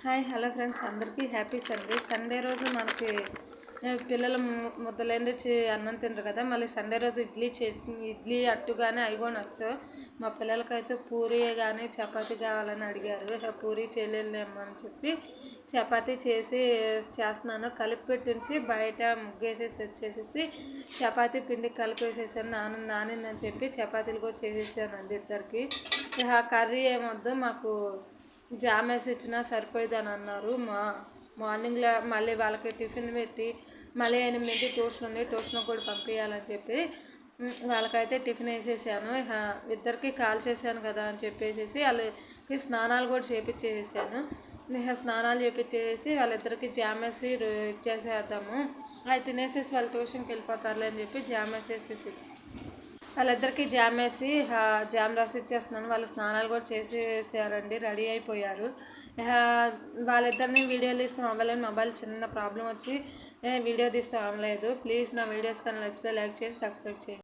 Hi hello friends, అందరికీ happy Sunday. Sunday రోజు మనకి పిల్లలు ముద్దలేంది అన్నం తినరు కదా. మళ్ళీ సండే రోజు ఇడ్లీ అట్టు కానీ అవి కూడా నచ్చు. మా పిల్లలకైతే పూరీ కానీ చపాతీ కావాలని అడిగారు. పూరీ చేయలేమో అని చెప్పి చపాతీ చేస్తున్నాను. కలిపి పెట్టించి బయట ముగ్గేసేసి వచ్చేసేసి చపాతీ పిండి కలిపేసేసాను. నానిందని చెప్పి చపాతీలు కూడా చేసేసానండి ఇద్దరికి. కర్రీ ఏమొద్దు, మాకు జామ్ వేసి ఇచ్చినా సరిపోయేదని అన్నారు. మార్నింగ్లో మళ్ళీ వాళ్ళకి టిఫిన్ పెట్టి మళ్ళీ 8 ట్యూషన్ ఉంది, ట్యూషన్ కూడా పంపించాలని చెప్పి వాళ్ళకైతే టిఫిన్ వేసేసాను. ఇద్దరికి కాల్ చేశాను కదా అని చెప్పేసి వాళ్ళకి స్నానాలు కూడా చేపించేసాను. స్నానాలు చేపించేసి వాళ్ళిద్దరికి జామ్ వేసి ఇచ్చేసేద్దాము, అవి తినేసేసి వాళ్ళు ట్యూషన్కి వెళ్ళిపోతారులే అని చెప్పి జామ్ వేసేసేసి వాళ్ళిద్దరికి జామ్ రాసి ఇచ్చేస్తున్నాను. వాళ్ళు స్నానాలు కూడా చేసేసారండి, రెడీ అయిపోయారు. వాళ్ళిద్దరిని వీడియోలు తీస్తాం అవ్వలేదు. మొబైల్ చిన్న ప్రాబ్లం వచ్చి వీడియో తీస్తాం అవ్వలేదు. ప్లీజ్ నా వీడియోస్ కానీ నచ్చితే లైక్ చేసి సబ్స్క్రైబ్ చేయండి.